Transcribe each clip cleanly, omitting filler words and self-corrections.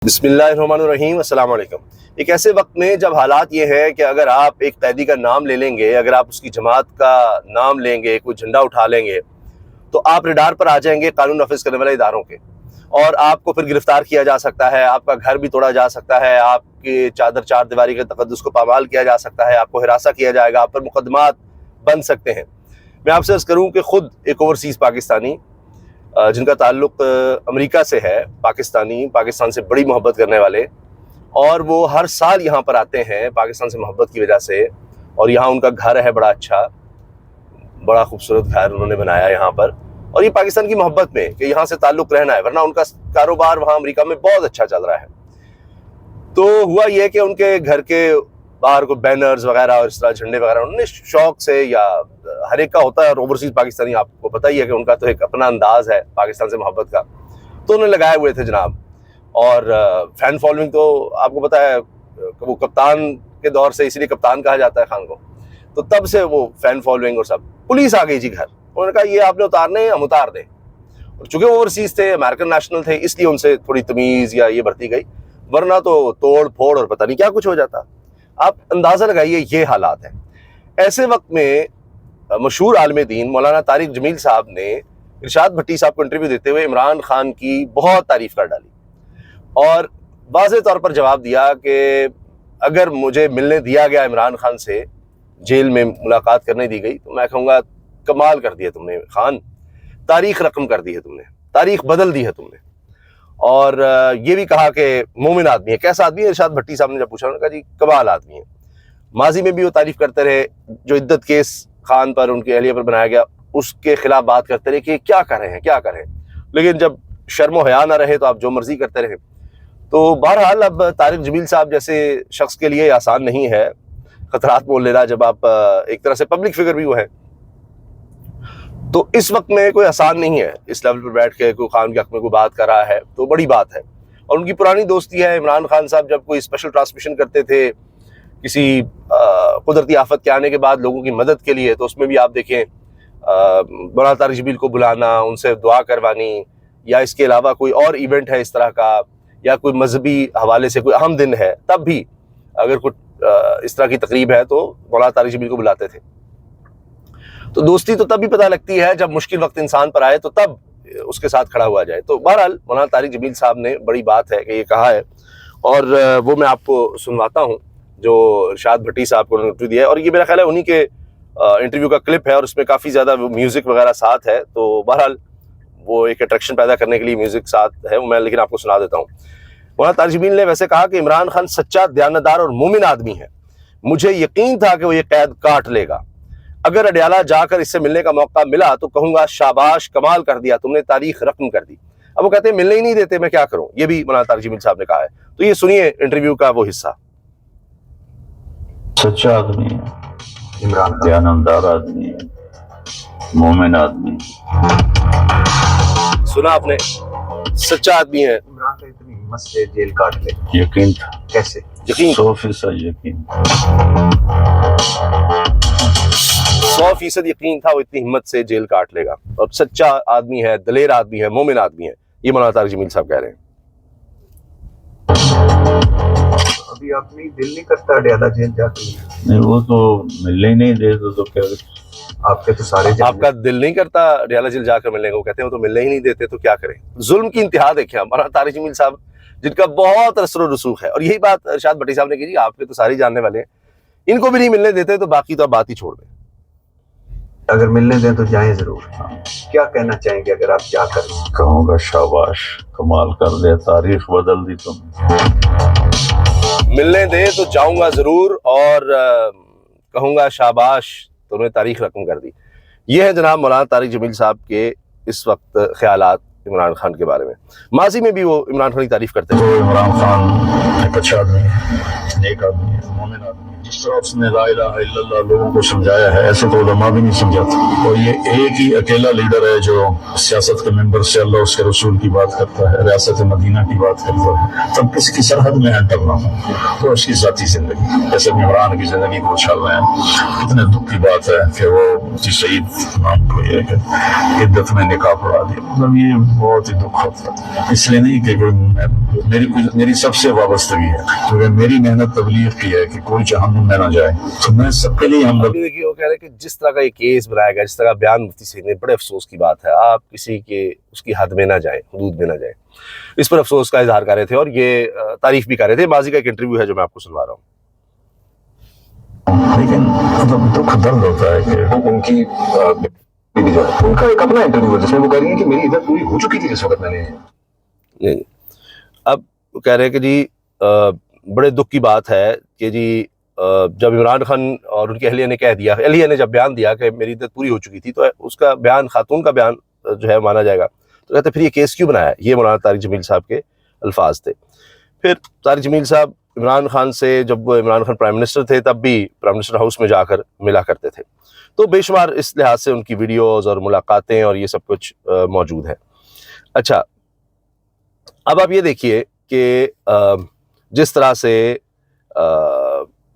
बिस्मिल्लाहिर्रहमानिर्रहीम, अस्सलाम वालेकुम। एक ऐसे वक्त में जब हालात ये हैं कि अगर आप एक कैदी का नाम ले लेंगे, अगर आप उसकी जमात का नाम लेंगे, कोई झंडा उठा लेंगे, तो आप रडार पर आ जाएंगे कानून नाफिज करने वाले इदारों के, और आपको फिर गिरफ्तार किया जा सकता है, आपका घर भी तोड़ा जा सकता है, आपके चादर चार दीवारी के तकद्दुस को पामाल किया जा सकता है, आपको हिरासा किया जाएगा, आप पर मुकदमात बन सकते हैं। मैं आपसे अर्ज़ करूँ कि ख़ुद एक ओवरसीज़ पाकिस्तानी जिनका ताल्लुक़ अमेरिका से है, पाकिस्तान से बड़ी मोहब्बत करने वाले, और वो हर साल यहाँ पर आते हैं पाकिस्तान से मोहब्बत की वजह से, और यहाँ उनका घर है बड़ा अच्छा, बड़ा खूबसूरत घर उन्होंने बनाया यहाँ पर, और ये पाकिस्तान की मोहब्बत में कि यहाँ से ताल्लुक़ रहना है, वरना उनका कारोबार वहाँ अमेरिका में बहुत अच्छा चल रहा है। तो हुआ ये कि उनके घर के बाहर को बैनर्स वगैरह और इस तरह झंडे वगैरह उन्होंने शौक से, या हर एक का होता है, और ओवरसीज़ पाकिस्तानी आपको पता ही है कि उनका तो एक अपना अंदाज है पाकिस्तान से मोहब्बत का, तो उन्होंने लगाए हुए थे जनाब। और फ़ैन फॉलोइंग तो आपको पता है, वो कप्तान के दौर से, इसीलिए कप्तान कहा जाता है खान को, तो तब से वो फ़ैन फॉलोइंग और सब। पुलिस आ गई जी घर, उन्होंने कहा ये आपने उतारने हैं, हम उतार दें। और चूँकि ओवरसीज़ थे, अमेरिकन नेशनल थे, इसलिए उनसे थोड़ी तमीज़ या ये बढ़ती गई, वरना तो तोड़ फोड़ और पता नहीं क्या कुछ हो जाता। आप अंदाज़ा लगाइए ये हालात हैं। ऐसे वक्त में मशहूर आलिम दीन मौलाना तारिक जमील साहब ने इरशाद भट्टी साहब को इंटरव्यू देते हुए इमरान खान की बहुत तारीफ़ कर डाली, और वाज़ेह तौर पर जवाब दिया कि अगर मुझे मिलने दिया गया इमरान खान से, जेल में मुलाकात करने दी गई, तो मैं कहूँगा कमाल कर दिया तुमने खान, तारीख़ रकम कर दी है तुमने, तारीख़ बदल दी है तुमने। और ये भी कहा कि मोमिन आदमी है। कैसा आदमी है? इरशाद भट्टी साहब ने जब पूछा, उन्होंने कहा जी कमाल आदमी है। माजी में भी वो तारीफ़ करते रहे, जो इद्दत केस खान पर, उनके अहलिया पर बनाया गया, उसके खिलाफ बात करते रहे कि क्या कर रहे हैं, क्या करें, लेकिन जब शर्म हया ना रहे तो आप जो मर्जी करते रहे। तो बहरहाल अब तारिक जमील साहब जैसे शख्स के लिए आसान नहीं है खतरात मोल लेना, जब आप एक तरह से पब्लिक फिगर भी वो है। तो इस वक्त में कोई आसान नहीं है इस लेवल पर बैठ के कोई खान के हक में कोई बात कर रहा है, तो बड़ी बात है। और उनकी पुरानी दोस्ती है। इमरान खान साहब जब कोई स्पेशल ट्रांसमिशन करते थे किसी कुदरती आफत के आने के बाद लोगों की मदद के लिए, तो उसमें भी आप देखें मौलाना तारिक जमील को बुलाना, उनसे दुआ करवानी, या इसके अलावा कोई और इवेंट है इस तरह का, या कोई मजहबी हवाले से कोई अहम दिन है, तब भी अगर कुछ इस तरह की तकरीब है तो मौलाना तारिक जमील को बुलाते थे। तो दोस्ती तो तब भी पता लगती है जब मुश्किल वक्त इंसान पर आए, तो तब उसके साथ खड़ा हुआ जाए। तो बहरहाल मौलाना तारिक जमील साहब ने बड़ी बात है कि ये कहा है, और वो मैं आपको सुनवाता हूँ जो इरशाद भट्टी साहब को इंटरव्यू दिया है। और ये मेरा ख्याल है उन्हीं के इंटरव्यू का क्लिप है, और उसमें काफ़ी ज़्यादा म्यूज़िक वगैरह साथ है। तो बहरहाल वो एक अट्रैक्शन पैदा करने के लिए म्यूज़िक साथ है, वो मैं लेकिन आपको सुना देता हूँ। मौलाना तारिक जमील ने वैसे कहा कि इमरान खान सच्चा, दयानतदार और मोमिन आदमी है। मुझे यकीन था कि वो ये कैद काट लेगा। अगर अडयाला जाकर इससे मिलने का मौका मिला तो कहूँगा शाबाश, कमाल कर दिया तुमने, तारीख रकम कर दी। अब वो कहते हैं मिलने ही नहीं देते, मैं क्या करूँ। ये भी मौलाना तारिक जमील साहब ने कहा है। तो ये सुनिए इंटरव्यू का वो हिस्सा। सच्चा आदमी है इमरान, दयानतदार आदमी है, मोमिन आदमी। सुना आपने, सच्चा आदमी है। इमरान का इतनी हिम्मत से जेल काट ले, यकीन था, कैसे? यकीन 100% यकीन, 100% यकीन था वो इतनी हिम्मत से जेल काट लेगा। और सच्चा आदमी है, दलेर आदमी है, मोमिन आदमी है, ये मौलाना तारिक जमील साहब कह रहे हैं। अभी अपनी दिल नहीं करता अडयाला जेल जाके? नहीं, वो तो मिलने ही नहीं दे तो क्या। आपके तो सारे आपका दिल नहीं करता अडयाला जेल जाकर मिलने को? कहते हैं वो तो मिलने ही नहीं देते, तो क्या करें। जुल्म की इंतहा देखें आप। मौलाना तारिक जमील साहब जिनका बहुत असर और रसूख है, और यही बात इरशाद भट्टी साहब ने की, आपके तो सारे जानने वाले हैं, इनको भी नहीं मिलने देते, तो बाकी तो आप बात ही छोड़ दें। अगर मिलने दें तो जाएं जरूर। क्या कहना चाहेंगे अगर आप जाकर? कहूँगा शाबाश, कमाल कर दिया, तारीख बदल दी तुमने। मिलने दे तो जाऊंगा जरूर, और कहूँगा शाबाश, तुमने तारीख रकम कर दी। ये है जनाब मौलाना तारिक जमील साहब के इस वक्त ख्यालात इमरान खान के बारे में। माजी में भी वो इमरान खान की तारीफ करते हैं। इमरान खान एक अच्छा आदमी है, नेक आदमी है, मोमिन आदमी है। जिस तरह उसने ला इलाहा इल्लल्लाह लोगों को समझाया है, ऐसे तो उलमा भी नहीं समझाते। और ये एक ही अकेला लीडर है जो सियासत के मेंबर से अल्लाह उसके रसूल की बात करता है, रियासत मदीना की बात करता है, तब किसी की सरहद में एंटर ना हो। तो उसकी जाती जिंदगी, जैसे इमरान की जिंदगी को उछाल रहे हैं। इतने दुख की बात है कि वो शहीद नाम को ये इद्दत में निकाह पढ़ा दिया। मतलब ये बहुत ही दुख होता है। इसलिए नहीं कि मेरी सबसे वाबस्तगी है, क्योंकि मेरी मेहनत तबलीग की है कि कोई जहन्नुम में ना जाए, तो मैं सबके लिए हम अभी देखिए वो कह रहे हैं कि जिस तरह का ये केस बनाया गया, जिस तरह का बयान मुफ्ती सईद ने, बड़े अफसोस की बात है, आप किसी के उसकी हद में ना जाएं, हदूद में ना जाएं। इस पर अफसोस का इजहार कर रहे थे और ये तारीफ भी कर रहे थे। माजी का एक इंटरव्यू है जो मैं आपको सुनवा रहा हूँ। लेकिन मतलब दुख दर्द होता है कि वो उनकी जो है उनका एक अपना इंटरव्यू है जिसमें वो कह रही है कि मेरी इज्जत पूरी हो चुकी थी जिस वक्त मैंने नहीं, अब कह रहे हैं कि जी बड़े दुख की बात है कि जी जब इमरान खान और उनकी अहलिया ने कह दिया, अहलिया ने जब बयान दिया कि मेरी इद्दत पूरी हो चुकी थी, तो उसका बयान, खातून का बयान जो है माना जाएगा। तो कहते फिर ये केस क्यों बनाया? ये मौलाना तारिक जमील साहब के अल्फाज थे। फिर तारिक जमील साहब इमरान खान से, जब वो इमरान खान प्राइम मिनिस्टर थे, तब भी प्राइम मिनिस्टर हाउस में जाकर मिला करते थे। तो बेशुमार इस लिहाज से उनकी वीडियोज़ और मुलाकातें और ये सब कुछ मौजूद है। अच्छा, अब आप ये देखिए कि जिस तरह से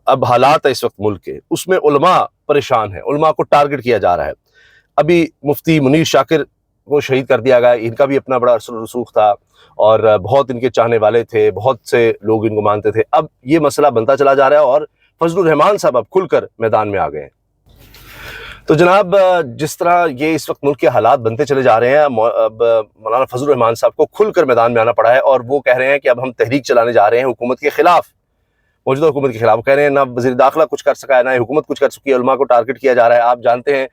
अब हालात है इस वक्त मुल्क के, उसमें उलमा परेशान है, उलमा को टारगेट किया जा रहा है। अभी मुफ्ती मुनीर शाकिर को शहीद कर दिया गया। इनका भी अपना बड़ा असर रसूख था और बहुत इनके चाहने वाले थे, बहुत से लोग इनको मानते थे। अब ये मसला बनता चला जा रहा है और फजलुर रहमान साहब अब खुलकर मैदान में आ गए हैं। तो जनाब, जिस तरह ये इस वक्त मुल्क के हालात बनते चले जा रहे हैं, अब मौलाना फजलुर रहमान साहब को खुलकर मैदान में आना पड़ा है और वो कह रहे हैं कि अब हम तहरीक चलाने जा रहे हैं हुकूमत के खिलाफ, मौजूदा हुकूमत के खिलाफ। कह रहे हैं ना वज़ीर दाखिला कुछ कर सका है, ना हुकूमत कुछ कर सकी है, उलमा को टारगेट किया जा रहा है। आप जानते हैं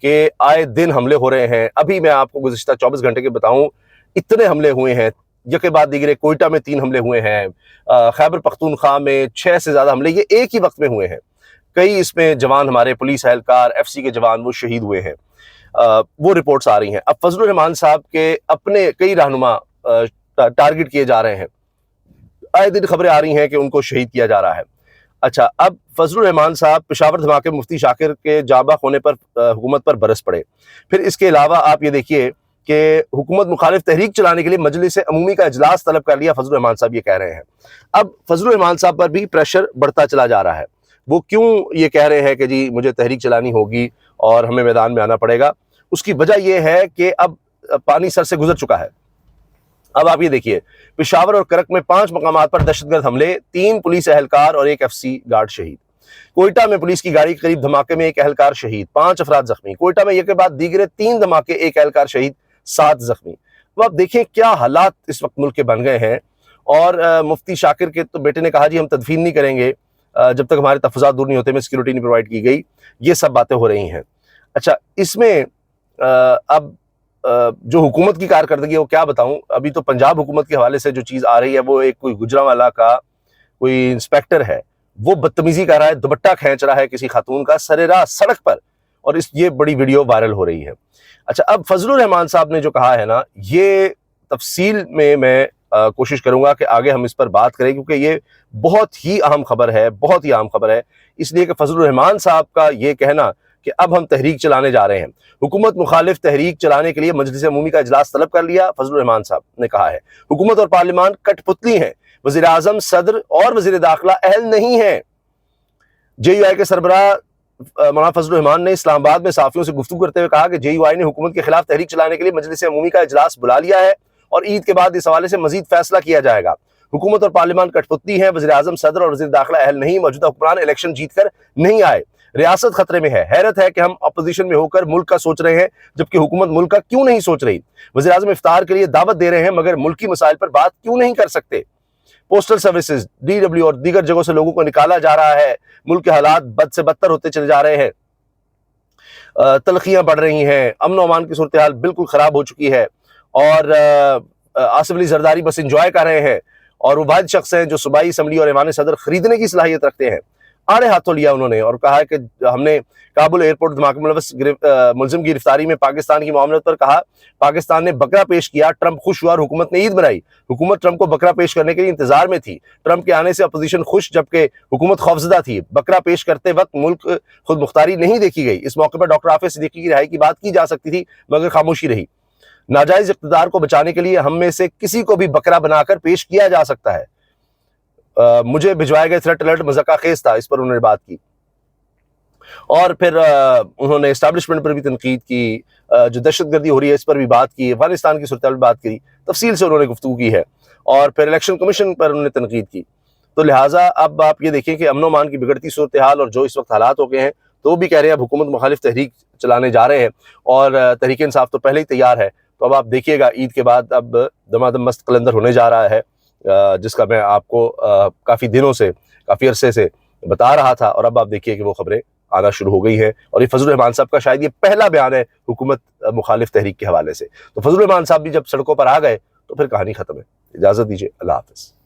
कि आए दिन हमले हो रहे हैं। अभी मैं आपको गुज़िश्ता 24 घंटे के बताऊं, इतने हमले हुए हैं, यके बाद दीगरे। कोयटा में 3 हमले हुए हैं, खैबर पख्तूनख्वा में 6 से ज़्यादा हमले ये एक ही वक्त में हुए हैं। कई इसमें जवान, हमारे पुलिस एहलकार, FC के जवान, वो शहीद हुए हैं। वो रिपोर्ट्स आ रही हैं। अब फजलुर रहमान साहब के अपने कई रहनुमा टारगेट किए जा रहे हैं। आए दिन खबरें आ रही हैं कि उनको शहीद किया जा रहा है। अच्छा, अब फजलुर रहमान साहब पेशावर धमाके मुफ्ती शाकिर के जाबाक होने पर हुकूमत पर बरस पड़े। फिर इसके अलावा आप ये देखिए कि हुकूमत मुखालिफ तहरीक चलाने के लिए मजलिस अमूमी का इजलास तलब कर लिया, फजलुर रहमान साहब ये कह रहे हैं। अब फजलुर रहमान साहब पर भी प्रेशर बढ़ता चला जा रहा है। वो क्यों ये कह रहे हैं कि जी मुझे तहरीक चलानी होगी और हमें मैदान में आना पड़ेगा? उसकी वजह यह है कि अब पानी सर से गुजर चुका है। अब आप ये देखिए, पेशावर और करक में 5 मकामात पर दहशतगर्द हमले, 3 पुलिस एहलकार और 1 FC गार्ड शहीद। कोयटा में पुलिस की गाड़ी के करीब धमाके में 1 एहलकार शहीद, 5 अफराद जख्मी। कोयटा में एक के बाद दीगरे 3 धमाके, 1 एहलकार शहीद, 7 जख्मी। तो आप देखें क्या हालात इस वक्त मुल्क के बन गए हैं। और मुफ्ती शाकिर के तो बेटे ने कहा जी हम तदफीन नहीं करेंगे जब तक हमारे तहफ़्फ़ुज़ात दूर नहीं होते, में सिक्योरिटी नहीं प्रोवाइड की गई। ये सब बातें हो रही हैं। अच्छा, इसमें अब जो हुकूमत की कारकर्दगी है वो क्या बताऊं। अभी तो पंजाब हुकूमत के हवाले से जो चीज़ आ रही है, वो एक कोई गुजरांवाला का कोई इंस्पेक्टर है, वो बदतमीजी कर रहा है, दुपट्टा खींच रहा है किसी खातून का सरेराह सड़क पर, और ये बड़ी वीडियो वायरल हो रही है। अच्छा, अब फजलुर रहमान साहब ने जो कहा है ना, ये तफसील में मैं कोशिश करूंगा कि आगे हम इस पर बात करें, क्योंकि ये बहुत ही अहम खबर है, बहुत ही अहम खबर है। इसलिए कि फजलुर रहमान साहब का ये कहना कि अब हम तहरीक चलाने जा रहे हैं, हुकूमत मुखालिफ तहरीक चलाने के लिए मजलिस अमूमी का इजलास तलब कर लिया, फजलुर रहमान साहब ने कहा है। हुकूमत और पार्लियामान कठपुतली हैं, वज़ीर आज़म, सदर और वज़ीर दाखिला अहल नहीं है। JUI के सरबराह मौलाना फजलुर रहमान ने इस्लामाबाद में साफियों से गुफ्तगू करते हुए कहा कि JUI ने हुकूमत के खिलाफ तहरीक चलाने के लिए मजलिस अमूमी का इजलास बुला लिया है और ईद के बाद इस हवाले से मजीद फैसला किया जाएगा। हुकूमत और पार्लियामान कठपुतली है, वज़ीर आज़म, सदर और वज़ीर दाखिला अहल नहीं, मौजूदा हुक्मरान इलेक्शन जीत कर नहीं आए, रियासत खतरे में है। हैरत है कि हम अपोजिशन में होकर मुल्क का सोच रहे हैं, जबकि हुकूमत मुल्क का क्यों नहीं सोच रही। वज़ीर आज़म इफ्तार के लिए दावत दे रहे हैं, मगर मुल्की मसाइल पर बात क्यों नहीं कर सकते। पोस्टल सर्विसेज, DW और दीगर जगहों से लोगों को निकाला जा रहा है। मुल्क के हालात बद से बदतर होते चले जा रहे हैं, तलखियां बढ़ रही हैं, अमन व अमान की सूरत हाल बिल्कुल ख़राब हो चुकी है और आसिफ अली जरदारी बस इंजॉय कर रहे हैं और वो वाहिद शख्स हैं जो सूबाई असम्बली और ऐवान सदर खरीदने की सलाहियत रखते हैं। आड़े हाथों लिया उन्होंने और कहा कि हमने काबुल एयरपोर्ट धमाके मुलव्वस मुलजिम की गिरफ्तारी में पाकिस्तान की मामले पर कहा पाकिस्तान ने बकरा पेश किया, ट्रंप खुश हुआ और हुकूमत ने ईद मनाई। हुकूमत ट्रंप को बकरा पेश करने के लिए इंतजार में थी। ट्रंप के आने से अपोजिशन खुश जबकि हुकूमत खौफजदा थी। बकरा पेश करते वक्त मुल्क खुद मुख्तारी नहीं देखी गई। इस मौके पर डॉक्टर आफिफ सिद्दीकी की रिहाई की बात की जा सकती थी मगर खामोशी रही। नाजायज इक़्तिदार को बचाने के लिए हम में से किसी को भी बकरा बनाकर पेश किया जा सकता है। मुझे भिजवाए गए थ्रेट अलर्ट मज़ाक़ खेज था, इस पर उन्होंने बात की। और फिर उन्होंने एस्टैब्लिशमेंट पर भी तनकीद की, जो दहशतगर्दी हो रही है इस पर भी बात की, अफगानिस्तान की सूरत हाल पर बात की, तफसील से उन्होंने गुफ्तगू की है। और फिर इलेक्शन कमीशन पर उन्होंने तनकीद की। तो लिहाजा अब आप ये देखिए कि अमन अमान की बिगड़ती सूरत हाल और जो इस वक्त हालात हो गए हैं, तो वो भी कह रहे हैं अब हुकूमत मुखालिफ तहरीक चलाने जा रहे हैं और तहरीक इंसाफ तो पहले ही तैयार है। तो अब आप देखिएगा ईद के बाद अब दमादम मस्त कलंदर होने जा रहा है, जिसका मैं आपको काफ़ी दिनों से, काफ़ी अरसे से बता रहा था और अब आप देखिए कि वो खबरें आना शुरू हो गई हैं। और ये फजलुर रहमान साहब का शायद ये पहला बयान है हुकूमत मुखालिफ तहरीक के हवाले से। तो फजलुर रहमान साहब भी जब सड़कों पर आ गए तो फिर कहानी खत्म है। इजाज़त दीजिए, अल्लाह हाफ़िज़।